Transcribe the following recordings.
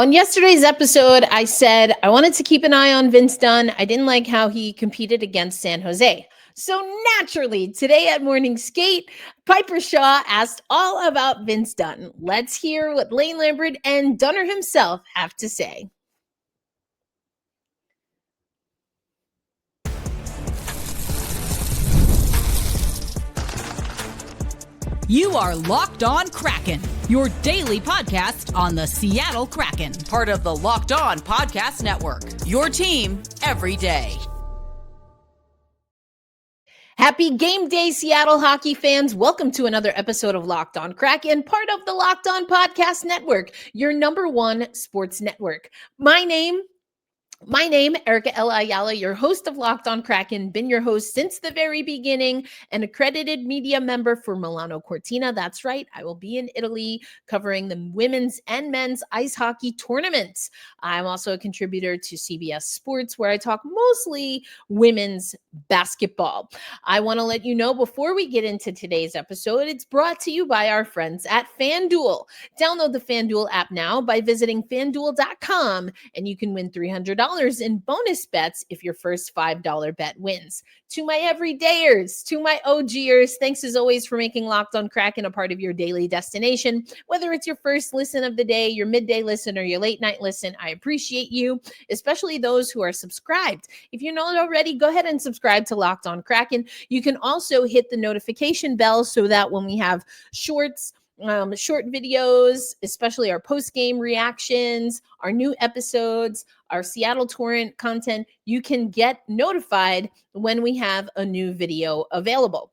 On yesterday's episode, I said I wanted to keep an eye on Vince Dunn. I didn't like how he competed against San Jose. So naturally, today at Morning Skate, Piper Shaw asked all about Vince Dunn. Let's hear what Lane Lambert and Dunner himself have to say. You are Locked On Kraken, your daily podcast on the Seattle Kraken, part of the Locked On Podcast Network, your team every day. Happy game day, Seattle hockey fans. Welcome to another episode of Locked On Kraken, part of the Locked On Podcast Network, your number one sports network. My name, Erica Ayala, your host of Locked On Kraken, been your host since the very beginning, an accredited media member for Milano Cortina. That's right, I will be in Italy covering the women's and men's ice hockey tournaments. I'm also a contributor to CBS Sports, where I talk mostly women's basketball. I want to let you know before we get into today's episode, it's brought to you by our friends at FanDuel. Download the FanDuel app now by visiting FanDuel.com, and you can win $300 in bonus bets if your first $5 bet wins. To my everydayers, to my OGers, thanks as always for making Locked On Kraken a part of your daily destination. Whether it's your first listen of the day, your midday listen, or your late night listen, I appreciate you, especially those who are subscribed. If you're not already, go ahead and subscribe to Locked On Kraken. You can also hit the notification bell so that when we have short videos, especially our post-game reactions, our new episodes, our Seattle Torrent content, you can get notified when we have a new video available.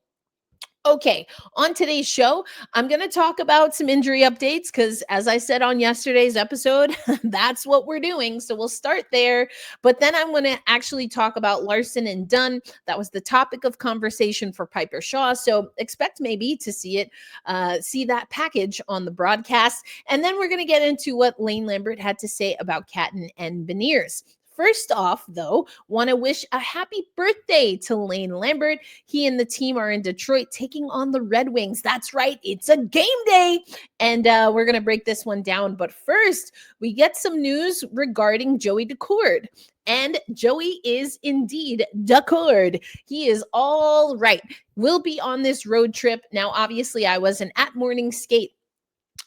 Okay, on today's show, I'm going to talk about some injury updates because, as I said on yesterday's episode, that's what we're doing. So we'll start there. But then I'm going to actually talk about Larsson and Dunn. That was the topic of conversation for Piper Shaw. So expect maybe to see that package on the broadcast. And then we're going to get into what Lane Lambert had to say about Catton and Beniers. First off, though, want to wish a happy birthday to Lane Lambert. He and the team are in Detroit taking on the Red Wings. That's right, it's a game day, and we're going to break this one down. But first, we get some news regarding Joey Daccord. And Joey is indeed Daccord. He is all right. We'll be on this road trip. Now, obviously, I wasn't at Morning Skate.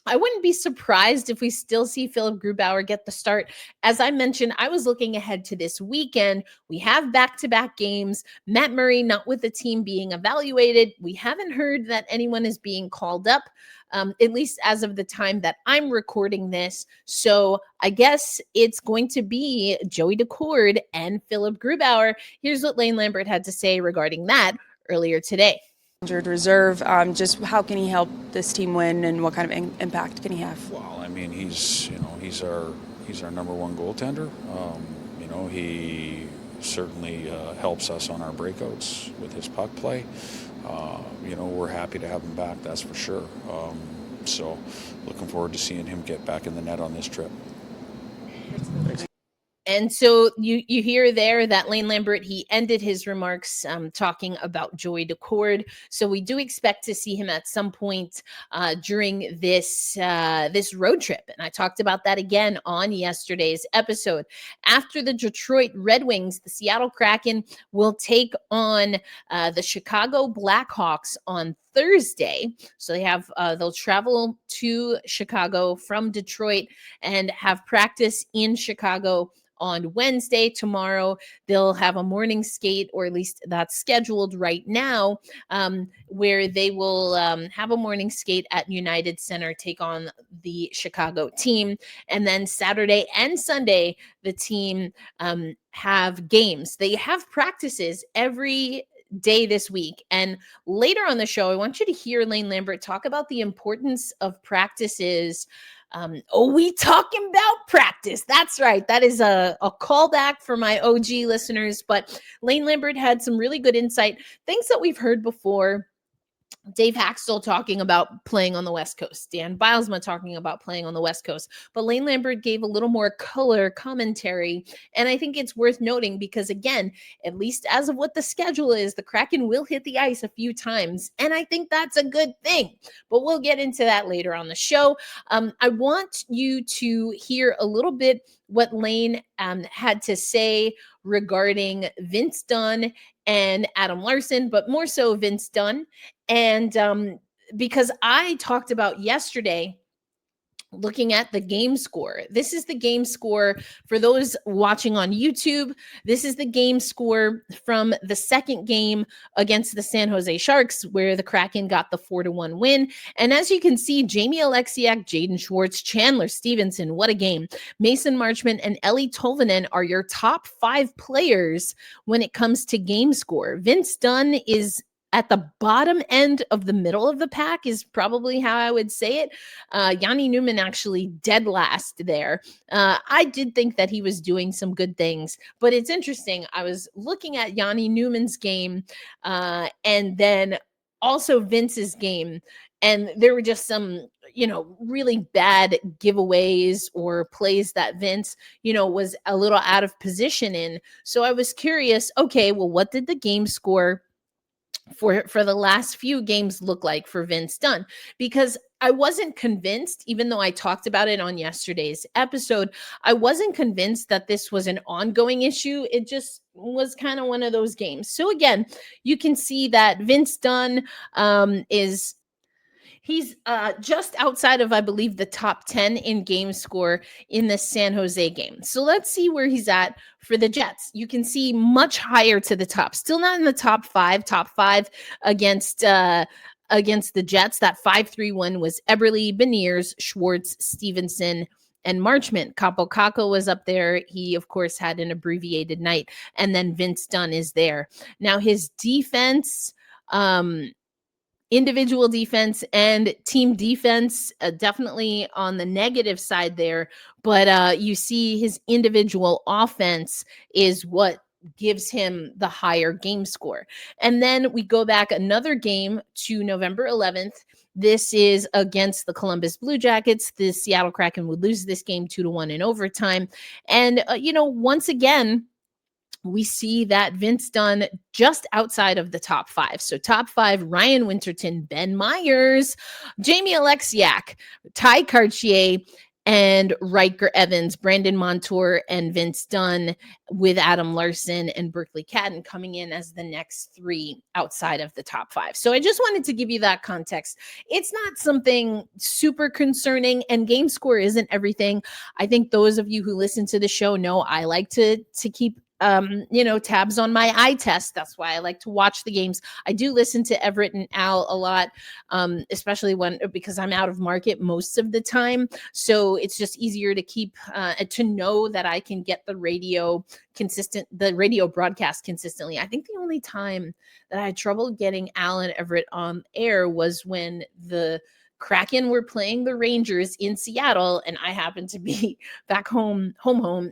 I wouldn't be surprised if we still see Philipp Grubauer get the start. As I mentioned, I was looking ahead to this weekend. We have back-to-back games. Matt Murray not with the team being evaluated. We haven't heard that anyone is being called up, at least as of the time that I'm recording this. So I guess it's going to be Joey Daccord and Philipp Grubauer. Here's what Lane Lambert had to say regarding that earlier today. Injured reserve, just how can he help this team win, and what kind of impact can he have? Well, I mean, he's our number one goaltender. He certainly helps us on our breakouts with his puck play. We're happy to have him back, that's for sure. So looking forward to seeing him get back in the net on this trip. Thanks. And so you hear there that Lane Lambert, he ended his remarks talking about Joey Daccord. So we do expect to see him at some point during this road trip. And I talked about that again on yesterday's episode. After the Detroit Red Wings, the Seattle Kraken will take on the Chicago Blackhawks on Thursday. So they'll travel to Chicago from Detroit and have practice in Chicago on Wednesday. Tomorrow, they'll have a morning skate, or at least that's scheduled right now, where they will have a morning skate at United Center, take on the Chicago team. And then Saturday and Sunday, the team have games. They have practices every day this week. And later on the show, I want you to hear Lane Lambert talk about the importance of practices. We talking about practice. That's right. That is a callback for my OG listeners. But Lane Lambert had some really good insight, things that we've heard before. Dave Haxtell talking about playing on the West Coast, Dan Bilesma talking about playing on the West Coast, but Lane Lambert gave a little more color commentary. And I think it's worth noting because, again, at least as of what the schedule is, the Kraken will hit the ice a few times. And I think that's a good thing, but we'll get into that later on the show. I want you to hear a little bit what Lane had to say regarding Vince Dunn and Adam Larsson, but more so Vince Dunn. And because I talked about yesterday looking at the game score. This is the game score for those watching on YouTube. This is the game score from the second game against the San Jose Sharks, where the Kraken got the 4-1 win. And as you can see, Jamie Alexiak, Jaden Schwartz, Chandler Stevenson, what a game. Mason Marchment and Ellie Tolvanen are your top 5 players when it comes to game score. Vince Dunn is at the bottom end of the middle of the pack is probably how I would say it. Yanni Newman actually dead last there. I did think that he was doing some good things, but it's interesting. I was looking at Yanni Newman's game and then also Vince's game, and there were just some, really bad giveaways or plays that Vince, was a little out of position in. So I was curious, okay, well, what did the game score for the last few games look like for Vince Dunn? Because I wasn't convinced, even though I talked about it on yesterday's episode, I wasn't convinced that this was an ongoing issue. It just was kind of one of those games. So again, you can see that Vince Dunn He's just outside of, I believe, the top 10 in game score in the San Jose game. So let's see where he's at for the Jets. You can see much higher to the top. Still not in the top five against the Jets. That 5-3-1 was Eberle, Beniers, Schwartz, Stevenson, and Marchment. Capo Caco was up there. He, of course, had an abbreviated night. And then Vince Dunn is there. Now, his defense, individual defense and team defense, definitely on the negative side there. But you see his individual offense is what gives him the higher game score. And then we go back another game to November 11th. This is against the Columbus Blue Jackets. The Seattle Kraken would lose this game 2-1 in overtime. And, once again, we see that Vince Dunn just outside of the top 5. So top 5, Ryan Winterton, Ben Meyers, Jamie Alexiak, Ty Cartier, and Riker Evans, Brandon Montour, and Vince Dunn, with Adam Larsson and Berkly Catton coming in as the next 3 outside of the top 5. So I just wanted to give you that context. It's not something super concerning, and game score isn't everything. I think those of you who listen to the show know I like to keep tabs on my eye test. That's why I like to watch the games. I do listen to Everett and Al a lot, especially because I'm out of market most of the time. So it's just easier to keep, to know that I can get the radio broadcast consistently. I think the only time that I had trouble getting Al and Everett on air was when the Kraken were playing the Rangers in Seattle, and I happened to be back home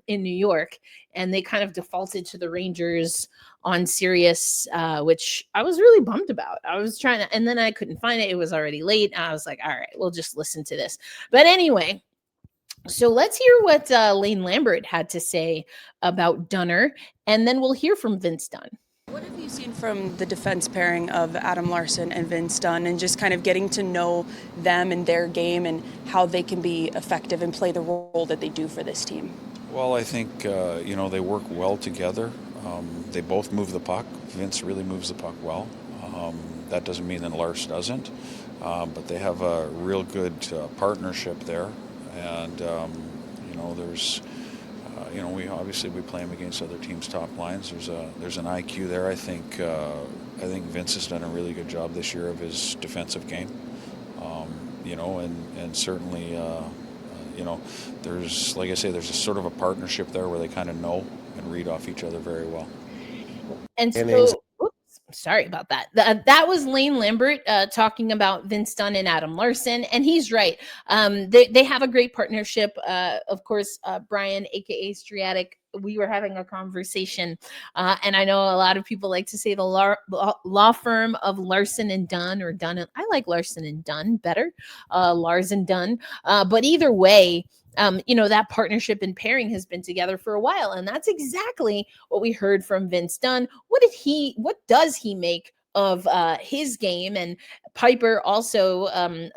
in New York, and they kind of defaulted to the Rangers on Sirius, which I was really bummed about. I was trying to, and then I couldn't find it. It was already late. I was like, all right, we'll just listen to this. But anyway, so let's hear what Lane Lambert had to say about Dunner, and then we'll hear from Vince Dunn. What have you seen from the defense pairing of Adam Larsson and Vince Dunn, and just kind of getting to know them and their game and how they can be effective and play the role that they do for this team? Well, I think, they work well together. They both move the puck. Vince really moves the puck well. That doesn't mean that Lars doesn't, but they have a real good partnership there. And, there's... we play them against other teams' top lines. There's an IQ there. I think Vince has done a really good job this year of his defensive game. And certainly, there's, like I say, there's a sort of a partnership there where they kind of know and read off each other very well. And so, sorry about that. That was Lane Lambert talking about Vince Dunn and Adam Larsson, and he's right. They have a great partnership. Of course, Brian, aka Striatic, we were having a conversation, and I know a lot of people like to say the law firm of Larsson and Dunn, or Dunn. I like Larsson and Dunn better, Lars and Dunn. But either way, that partnership and pairing has been together for a while, and that's exactly what we heard from Vince Dunn. What does he make of his game? And Piper also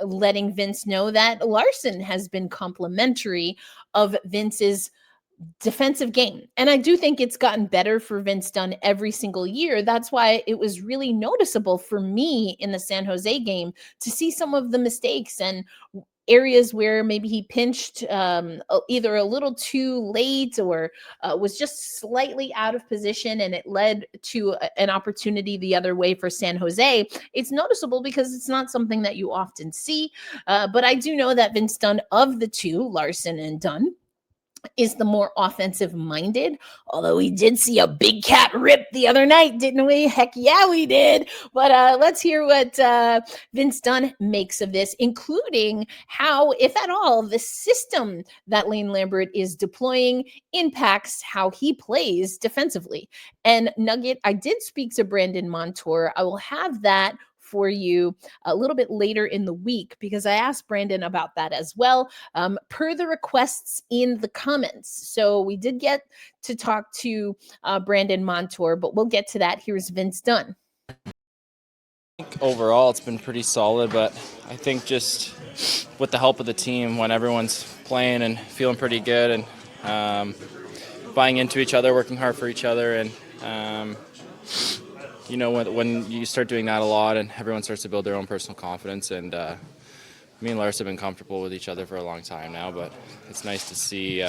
letting Vince know that Larsson has been complimentary of Vince's defensive game. And I do think it's gotten better for Vince Dunn every single year. That's why it was really noticeable for me in the San Jose game to see some of the mistakes and areas where maybe he pinched either a little too late or was just slightly out of position, and it led to an opportunity the other way for San Jose. It's noticeable because it's not something that you often see, but I do know that Vince Dunn, of the two, Larsson and Dunn, is the more offensive minded, although we did see a big cat rip the other night, didn't we? Heck yeah, we did. But let's hear what Vince Dunn makes of this, including how, if at all, the system that Lane Lambert is deploying impacts how he plays defensively. And Nugget, I did speak to Brandon Montour. I will have that for you a little bit later in the week, because I asked Brandon about that as well, per the requests in the comments. So we did get to talk to Brandon Montour, but we'll get to that. Here's Vince Dunn. I think overall it's been pretty solid, but I think just with the help of the team, when everyone's playing and feeling pretty good and buying into each other, working hard for each other, and when you start doing that a lot and everyone starts to build their own personal confidence, and me and Lars have been comfortable with each other for a long time now, but it's nice to see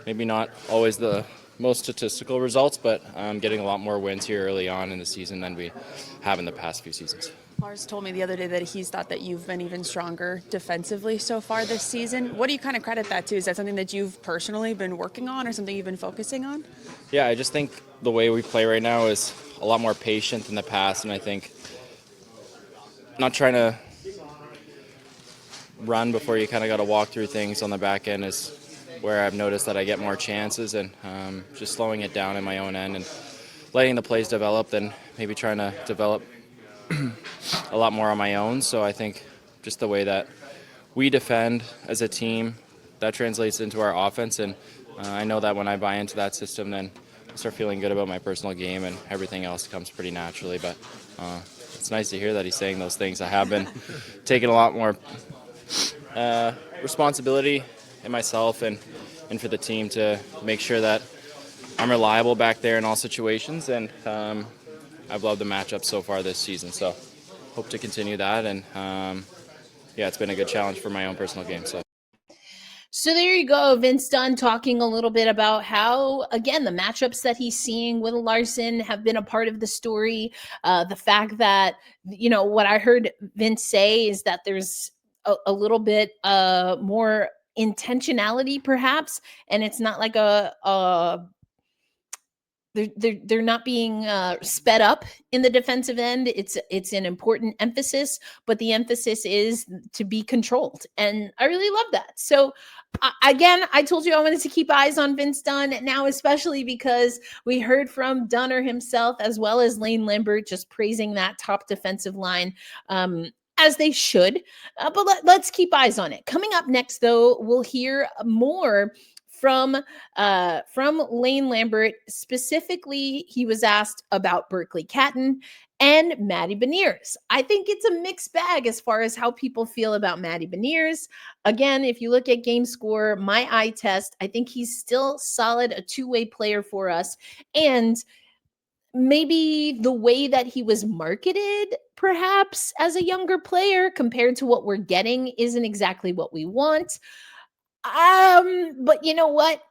maybe not always the most statistical results, but getting a lot more wins here early on in the season than we have in the past few seasons. Lars told me the other day that he's thought that you've been even stronger defensively so far this season. What do you kind of credit that to? Is that something that you've personally been working on or something you've been focusing on? Yeah, I just think the way we play right now is a lot more patient than the past, and I think not trying to run before you kind of got to walk through things on the back end is where I've noticed that I get more chances, and just slowing it down in my own end and letting the plays develop than maybe trying to develop a lot more on my own. So I think just the way that we defend as a team, that translates into our offense, and I know that when I buy into that system, then I start feeling good about my personal game, and everything else comes pretty naturally. But it's nice to hear that he's saying those things. I have been taking a lot more responsibility in myself and for the team to make sure that I'm reliable back there in all situations, and I've loved the matchup so far this season, so hope to continue that. And it's been a good challenge for my own personal game. So there you go, Vince Dunn talking a little bit about how, again, the matchups that he's seeing with Larsson have been a part of the story. The fact that, what I heard Vince say is that there's a little bit more intentionality perhaps, and it's not like they're not being sped up in the defensive end. It's an important emphasis, but the emphasis is to be controlled, and I really love that. So again, I told you I wanted to keep eyes on Vince Dunn now, especially because we heard from Dunner himself as well as Lane Lambert just praising that top defensive line, as they should. But let's keep eyes on it. Coming up next, though, we'll hear more from Lane Lambert. Specifically, he was asked about Berkly, Catton, and Matty Beniers. I think it's a mixed bag as far as how people feel about Matty Beniers. Again, if you look at game score, my eye test, I think he's still solid, a two-way player for us. And maybe the way that he was marketed, perhaps as a younger player compared to what we're getting, isn't exactly what we want. But you know what?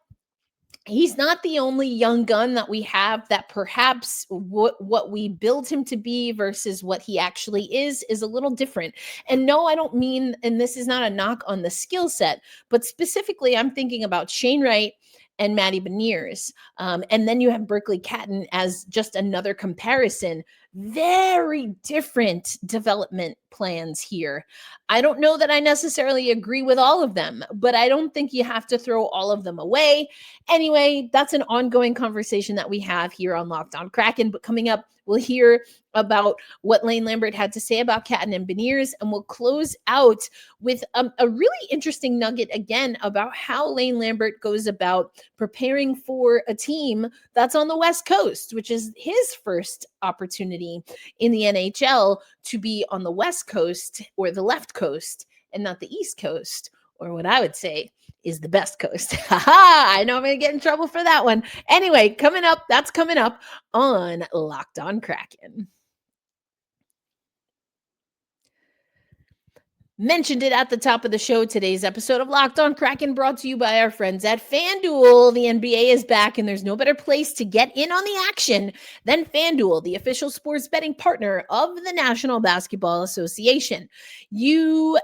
He's not the only young gun that we have that perhaps what we build him to be versus what he actually is a little different. And no, I don't mean, and this is not a knock on the skill set, but specifically I'm thinking about Shane Wright and Matty Beniers. And then you have Berkly, Catton as just another comparison. Very different development plans here. I don't know that I necessarily agree with all of them, but I don't think you have to throw all of them away. Anyway, that's an ongoing conversation that we have here on Locked On Kraken. But coming up, we'll hear about what Lane Lambert had to say about Catton and Beniers, and we'll close out with a really interesting nugget again about how Lane Lambert goes about preparing for a team that's on the West Coast, which is his first opportunity in the NHL to be on the West Coast or the left coast and not the East Coast, or what I would say is the best coast. I know I'm going to get in trouble for that one. Anyway, that's coming up on Locked On Kraken. Mentioned it at the top of the show. Today's episode of Locked On Kraken brought to you by our friends at FanDuel. The NBA is back, and there's no better place to get in on the action than FanDuel, the official sports betting partner of the National Basketball Association. You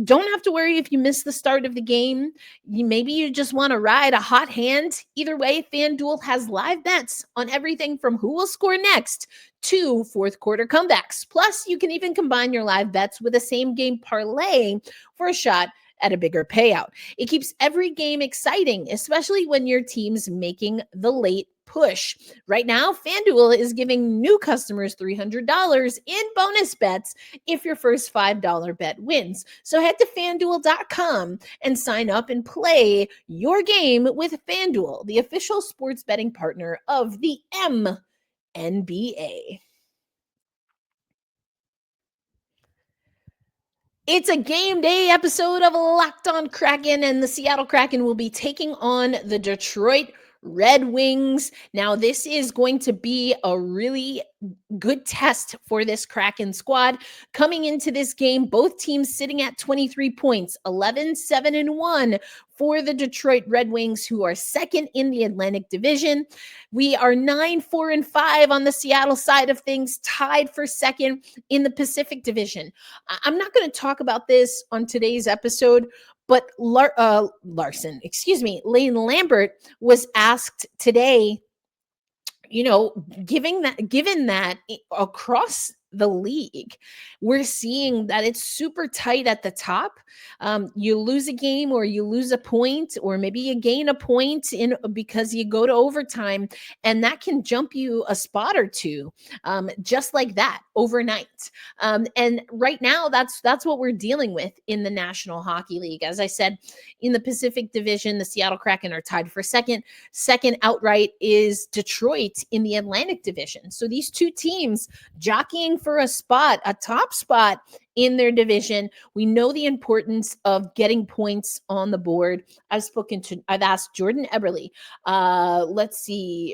don't have to worry if you miss the start of the game. Maybe you just want to ride a hot hand. Either way, FanDuel has live bets on everything from who will score next to fourth quarter comebacks. Plus, you can even combine your live bets with a same game parlay for a shot at a bigger payout. It keeps every game exciting, especially when your team's making the late push. Right now, FanDuel is giving new customers $300 in bonus bets if your first $5 bet wins. So head to FanDuel.com and sign up and play your game with FanDuel, the official sports betting partner of the NBA. It's a game day episode of Locked On Kraken, and the Seattle Kraken will be taking on the Detroit Red Wings. Now, this is going to be a really good test for this Kraken squad. Coming into this game, both teams sitting at 23 points, 11-7-1 for the Detroit Red Wings, who are second in the Atlantic Division. We are 9-4-5 on the Seattle side of things, tied for second in the Pacific Division. I'm not going to talk about this on today's episode, but Lane Lambert was asked today, given that across the league, we're seeing that it's super tight at the top. You lose a game or you lose a point, or maybe you gain a point because you go to overtime, and that can jump you a spot or two, just like that overnight. And right now, that's what we're dealing with in the National Hockey League. As I said, in the Pacific Division, the Seattle Kraken are tied for second. Second outright is Detroit in the Atlantic Division. So these two teams jockeying for a top spot in their division. We know the importance of getting points on the board. I've asked Jordan Eberle,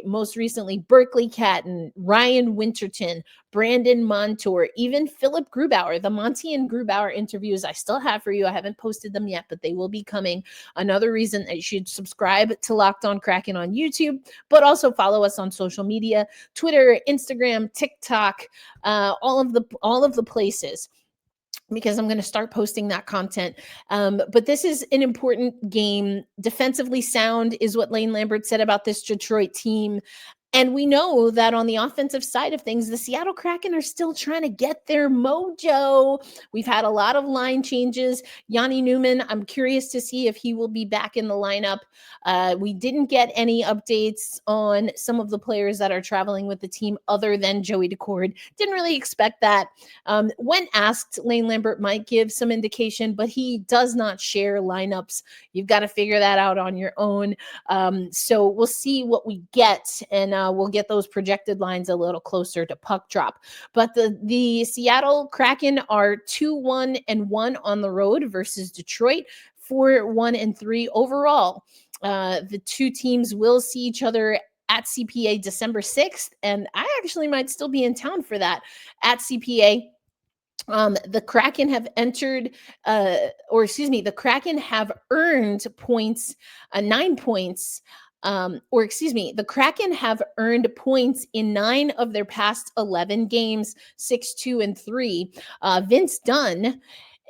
most recently Berkly, Catton, Ryan Winterton, Brandon Montour, even Philipp Grubauer. The Monty and Grubauer interviews I still have for you. I haven't posted them yet, but they will be coming. Another reason that you should subscribe to Locked On Kraken on YouTube, but also follow us on social media, Twitter, Instagram, TikTok, all of the places, because I'm going to start posting that content. But this is an important game. Defensively sound is what Lane Lambert said about this Detroit team. And we know that on the offensive side of things, the Seattle Kraken are still trying to get their mojo. We've had a lot of line changes. Yanni Newman, I'm curious to see if he will be back in the lineup. We didn't get any updates on some of the players that are traveling with the team other than Joey Daccord. Didn't really expect that. When asked, Lane Lambert might give some indication, but he does not share lineups. You've got to figure that out on your own. So we'll see what we get, and we'll get those projected lines a little closer to puck drop. But the Seattle Kraken are 2-1-1 on the road versus Detroit, 4-1-3 overall. The two teams will see each other at CPA December 6th, and I actually might still be in town for that at CPA. The Kraken have the Kraken have earned points, 9 points. The Kraken have earned points in 9 of their past 11 games, 6-2-3. Vince Dunn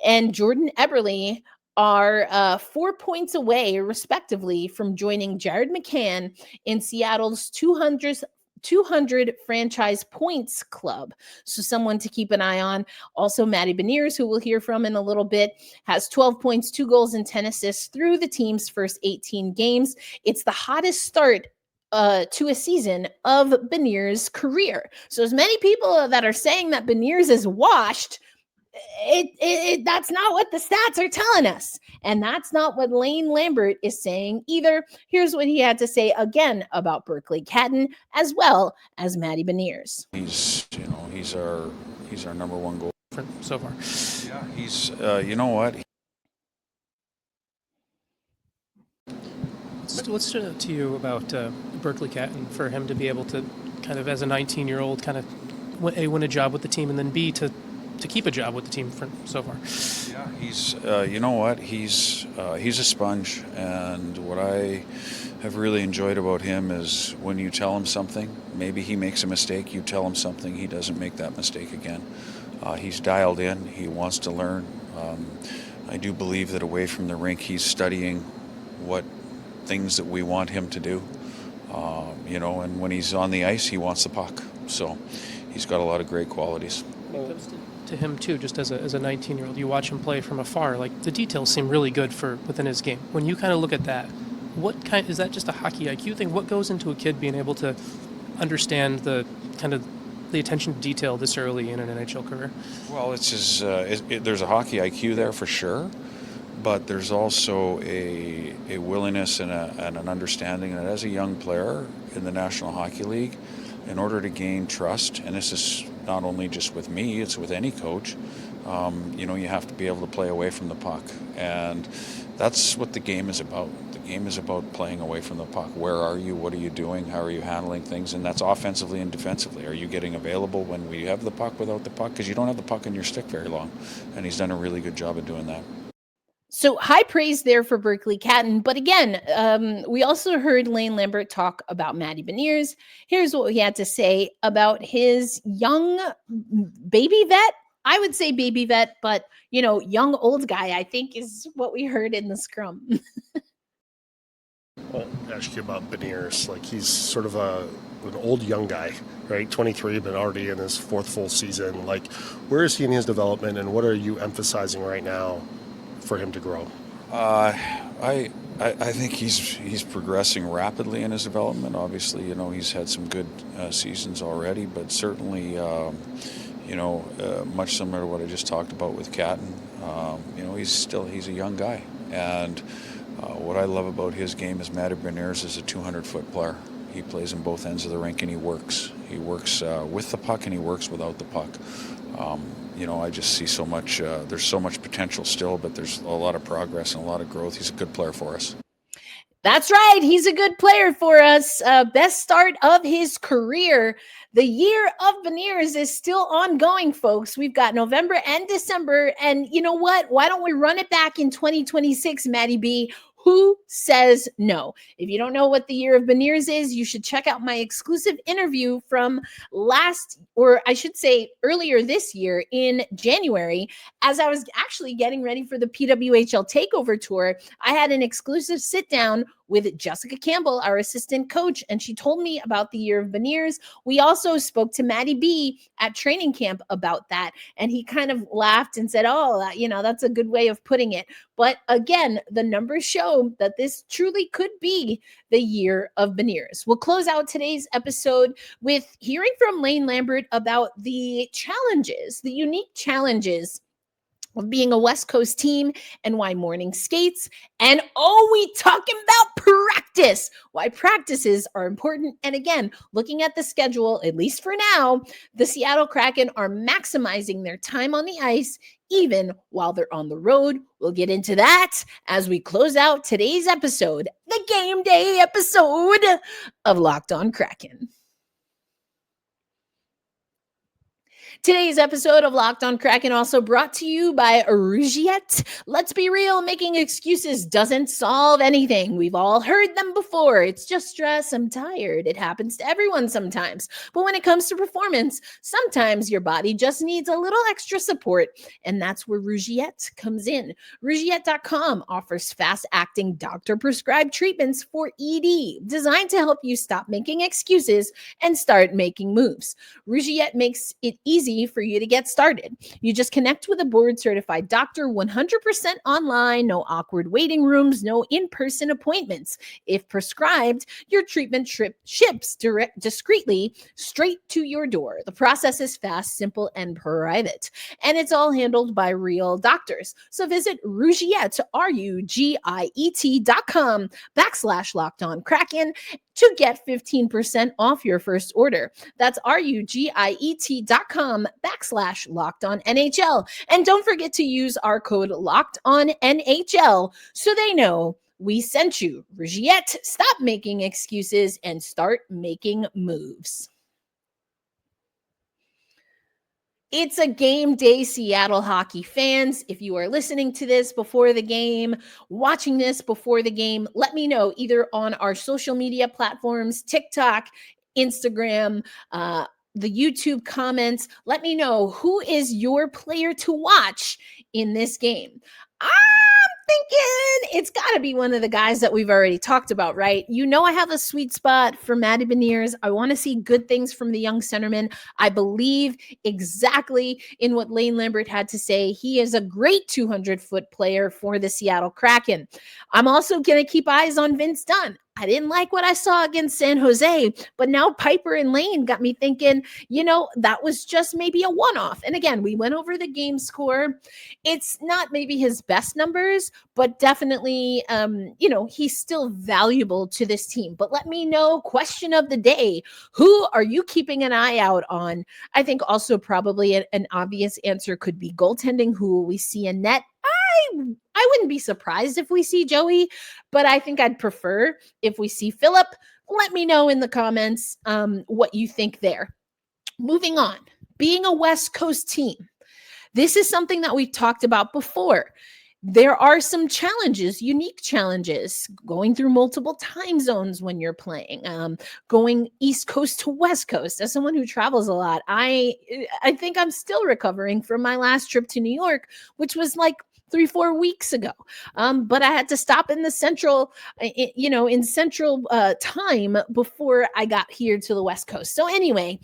and Jordan Eberle are 4 points away, respectively, from joining Jared McCann in Seattle's 200th 200 franchise points club. So someone to keep an eye on. Also, Matty Beniers, who we'll hear from in a little bit, has 12 points, 2 goals, and 10 assists through the team's first 18 games. It's the hottest start to a season of Beniers' career. So as many people that are saying that Beniers is washed, that's not what the stats are telling us. And that's not what Lane Lambert is saying either. Here's what he had to say again about Berkly, Catton, as well as Matty Beniers. He's our number one goal so far. Yeah, he's you know what? What stood out to you about Berkly Catton for him to be able to kind of, as a 19-year-old, kind of win a job with the team, and then B, to keep a job with the team so far? Yeah, he's you know what? He's a sponge, and what I have really enjoyed about him is when you tell him something, maybe he makes a mistake, you tell him something, he doesn't make that mistake again. He's dialed in, he wants to learn. I do believe that away from the rink, he's studying what things that we want him to do. And when he's on the ice, he wants the puck. So he's got a lot of great qualities. When it comes to him too, just as a 19-year-old, you watch him play from afar, like the details seem really good for within his game. When you kind of look at that, what kind is that just a hockey IQ thing? What goes into a kid being able to understand the kind of the attention to detail this early in an NHL career? Well, it's just there's a hockey IQ there for sure, but there's also a willingness and an understanding that as a young player in the National Hockey League, in order to gain trust, and this is not only just with me, it's with any coach, you have to be able to play away from the puck. And that's what the game is about. The game is about playing away from the puck. Where are you? What are you doing? How are you handling things? And that's offensively and defensively. Are you getting available when we have the puck, without the puck? Because you don't have the puck in your stick very long. And he's done a really good job of doing that. So high praise there for Berkly Catton. But again, we also heard Lane Lambert talk about Matty Beniers. Here's what he had to say about his young baby vet. I would say baby vet, but, young old guy, I think is what we heard in the scrum. Well, ask you about Beniers. Like, he's sort of an old young guy, right? 23, but already in his fourth full season. Like, where is he in his development, and what are you emphasizing right now for him to grow? I think he's progressing rapidly in his development. Obviously, he's had some good seasons already, but certainly, much similar to what I just talked about with Catton. He's a young guy, and what I love about his game is Matty Beniers is a 200-foot player. He plays in both ends of the rink, and he works. He works with the puck, and he works without the puck. I just see so much, there's so much potential still, but there's a lot of progress and a lot of growth. He's a good player for us. That's right. He's a good player for us. Best start of his career. The year of Beniers is still ongoing, folks. We've got November and December. And you know what? Why don't we run it back in 2026, Matty B? Who says no? If you don't know what the year of Beniers is, you should check out my exclusive interview from earlier this year in January. As I was actually getting ready for the PWHL Takeover Tour, I had an exclusive sit down with Jessica Campbell, our assistant coach, and she told me about the year of Beniers. We also spoke to Matty B at training camp about that, and he kind of laughed and said, that's a good way of putting it. But again, the numbers show that this truly could be the year of Beniers. We'll close out today's episode with hearing from Lane Lambert about the unique challenges of being a West Coast team and why morning skates. And we talking about practice, why practices are important. And again, looking at the schedule, at least for now, the Seattle Kraken are maximizing their time on the ice, even while they're on the road. We'll get into that as we close out today's episode, the game day episode of Locked On Kraken. Today's episode of Locked on Kraken also brought to you by Rougiette. Let's be real, making excuses doesn't solve anything. We've all heard them before. It's just stress, I'm tired. It happens to everyone sometimes. But when it comes to performance, sometimes your body just needs a little extra support, and that's where Rougiette comes in. Rougiette.com offers fast-acting doctor-prescribed treatments for ED, designed to help you stop making excuses and start making moves. Rougiette makes it easy for you to get started. You just connect with a board-certified doctor 100% online, no awkward waiting rooms, no in-person appointments. If prescribed, your treatment ships discreetly straight to your door. The process is fast, simple, and private, and it's all handled by real doctors. So visit Rougiette, RUGIET.com/LockedOnKraken to get 15% off your first order. That's RUGIET.com/LockedOnNHL. And don't forget to use our code LockedOnNHL so they know we sent you. Rougiette, stop making excuses and start making moves. It's a game day, Seattle hockey fans. If you are listening to this before the game, watching this before the game, let me know either on our social media platforms, TikTok, Instagram, the YouTube comments. Let me know who is your player to watch in this game. I'm thinking it's got to be one of the guys that we've already talked about, right? You know, I have a sweet spot for Matty Beniers. I want to see good things from the young centerman. I believe exactly in what Lane Lambert had to say. He is a great 200-foot player for the Seattle Kraken. I'm also going to keep eyes on Vince Dunn. I didn't like what I saw against San Jose, but now Piper and Lane got me thinking, you know, that was just maybe a one-off. And again, we went over the game score. It's not maybe his best numbers, but definitely, you know, he's still valuable to this team. But let me know, question of the day, who are you keeping an eye out on? I think also probably an obvious answer could be goaltending. Who will we see in net? I wouldn't be surprised if we see Joey, but I think I'd prefer if we see Philipp. Let me know in the comments what you think there. Moving on, being a West Coast team. This is something that we've talked about before. There are some challenges, unique challenges, going through multiple time zones when you're playing, going East Coast to West Coast. As someone who travels a lot, I think I'm still recovering from my last trip to New York, which was like 3-4 weeks ago. But I had to stop in the central, in central time before I got here to the West Coast. So anyway,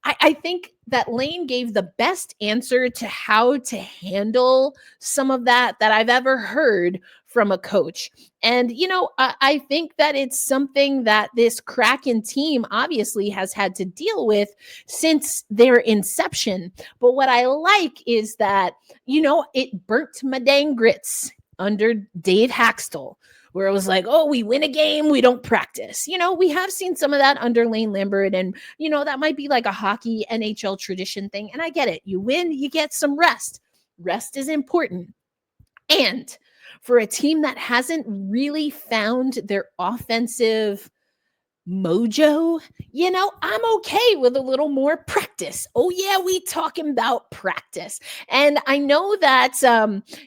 I think that Lane gave the best answer to how to handle some of that I've ever heard from a coach. And, you know, I think that it's something that this Kraken team obviously has had to deal with since their inception. But what I like is that, you know, it burnt my dang grits under Dave Haxtell, where it was like, oh, we win a game, we don't practice. You know, we have seen some of that under Lane Lambert, and, you know, that might be like a hockey NHL tradition thing. And I get it. You win, you get some rest. Rest is important. And for a team that hasn't really found their offensive mojo, you know, I'm okay with a little more practice. Oh yeah, we talking about practice. And I know that,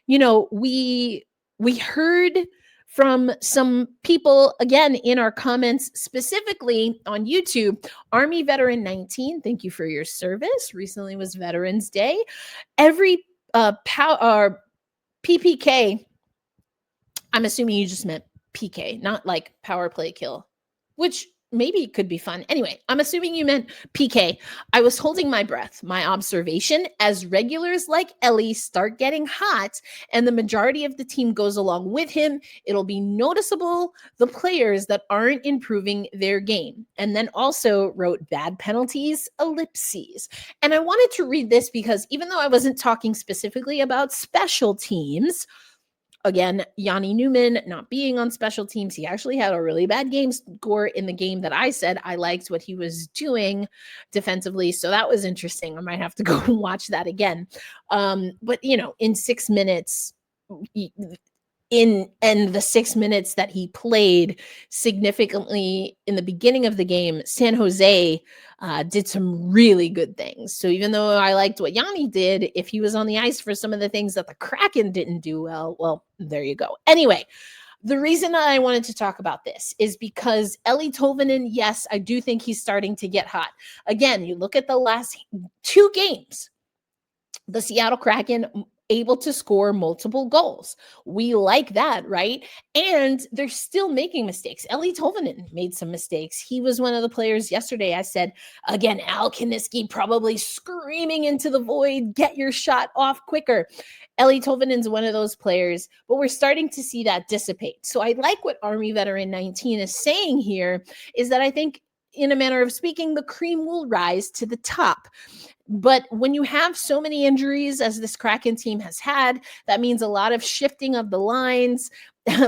you know, we heard from some people, again, in our comments, specifically on YouTube, Army Veteran 19, thank you for your service. Recently was Veterans Day. Every PPK, I'm assuming you just meant PK, not like power play kill, which maybe could be fun. Anyway, I'm assuming you meant PK. I was holding my breath. My observation, as regulars like Ellie start getting hot and the majority of the team goes along with him, it'll be noticeable the players that aren't improving their game. And then also wrote bad penalties, ellipses. And I wanted to read this because even though I wasn't talking specifically about special teams, again, Yanni Newman not being on special teams, he actually had a really bad game score in the game that I said I liked what he was doing defensively. So that was interesting. I might have to go watch that again. But, you know, in 6 minutes, in the 6 minutes that he played significantly in the beginning of the game, San Jose did some really good things. So even though I liked what Yanni did, if he was on the ice for some of the things that the Kraken didn't do well, there you go. Anyway, the reason that I wanted to talk about this is because Eeli Tolvanen, yes, I do think he's starting to get hot. Again, you look at the last 2 games, the Seattle Kraken able to score multiple goals. We like that, right? And they're still making mistakes. Eeli Tolvanen made some mistakes. He was one of the players yesterday. I said, again, Al Kaniski probably screaming into the void, get your shot off quicker. Eeli Tolvanen's one of those players, but we're starting to see that dissipate. So I like what Army Veteran 19 is saying here is that I think, in a manner of speaking, the cream will rise to the top. But when you have so many injuries as this Kraken team has had, that means a lot of shifting of the lines.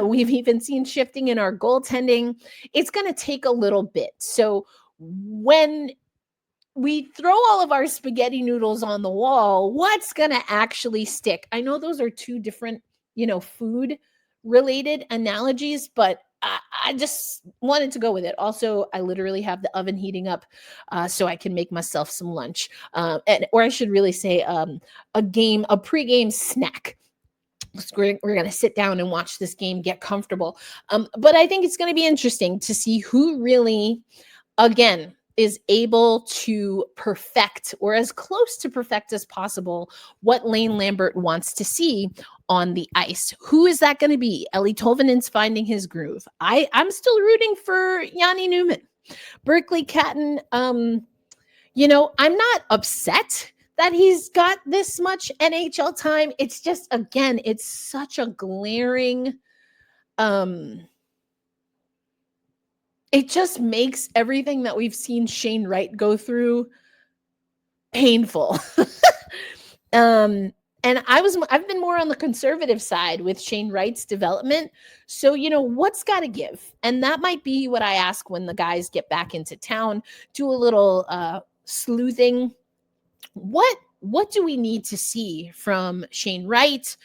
We've even seen shifting in our goaltending. It's going to take a little bit. So when we throw all of our spaghetti noodles on the wall, what's going to actually stick? I know those are 2 different, food related analogies, but I just wanted to go with it. Also, I literally have the oven heating up so I can make myself some lunch. Or I should really say a pregame snack. We're going to sit down and watch this game, get comfortable. But I think it's going to be interesting to see who really, again, is able to perfect, or as close to perfect as possible, what Lane Lambert wants to see on the ice. Who is that going to be? Eeli Tolvanen's finding his groove. I'm still rooting for Yanni Newman. Berkly, Catton, I'm not upset that he's got this much NHL time. It's just, again, it's such a glaring, it just makes everything that we've seen Shane Wright go through painful. And I've been more on the conservative side with Shane Wright's development. So, what's got to give? And that might be what I ask when the guys get back into town, do a little sleuthing. What do we need to see from Shane Wright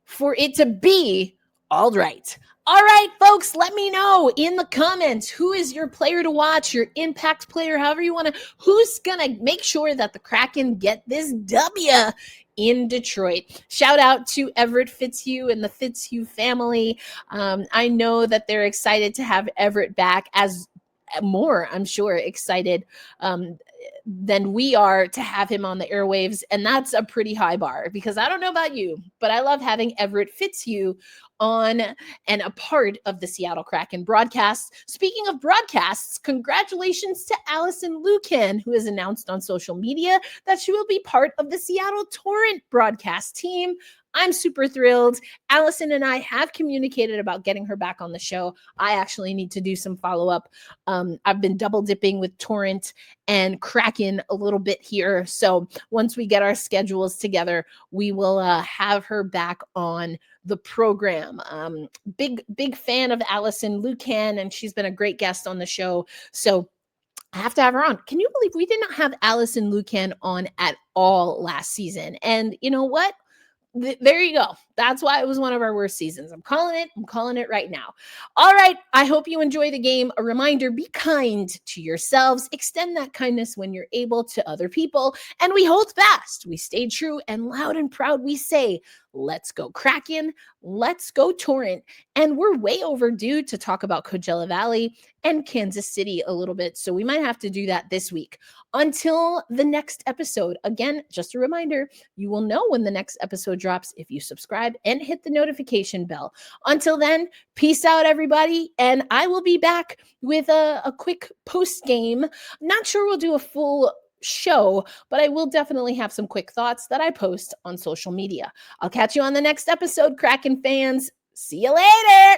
for it to be all right? All right, folks, let me know in the comments, who is your player to watch, your impact player, however you want to, who's going to make sure that the Kraken get this W in Detroit. Shout out to Everett Fitzhugh and the Fitzhugh family. I know that they're excited to have Everett back, as more, I'm sure, excited than we are to have him on the airwaves. And that's a pretty high bar, because I don't know about you, but I love having Everett Fitzhugh on and a part of the Seattle Kraken broadcast. Speaking of broadcasts, congratulations to Allison Lucan, who has announced on social media that she will be part of the Seattle Torrent broadcast team. I'm super thrilled. Allison and I have communicated about getting her back on the show. I actually need to do some follow-up. I've been double dipping with Torrent and Kraken a little bit here. So once we get our schedules together, we will have her back on the program. Big fan of Allison Lucan, and she's been a great guest on the show. So I have to have her on. Can you believe we did not have Allison Lucan on at all last season? And you know what? There you go. That's why it was one of our worst seasons. I'm calling it right now. All right. I hope you enjoy the game. A reminder, be kind to yourselves. Extend that kindness when you're able to other people. And we hold fast. We stay true, and loud and proud we say, let's go Kraken. Let's go Torrent. And we're way overdue to talk about Coachella Valley and Kansas City a little bit. So we might have to do that this week. Until the next episode. Again, just a reminder, you will know when the next episode drops if you subscribe and hit the notification bell. Until then, peace out, everybody. And I will be back with a quick post game. Not sure we'll do a full show, but I will definitely have some quick thoughts that I post on social media. I'll catch you on the next episode, Kraken fans. See you later.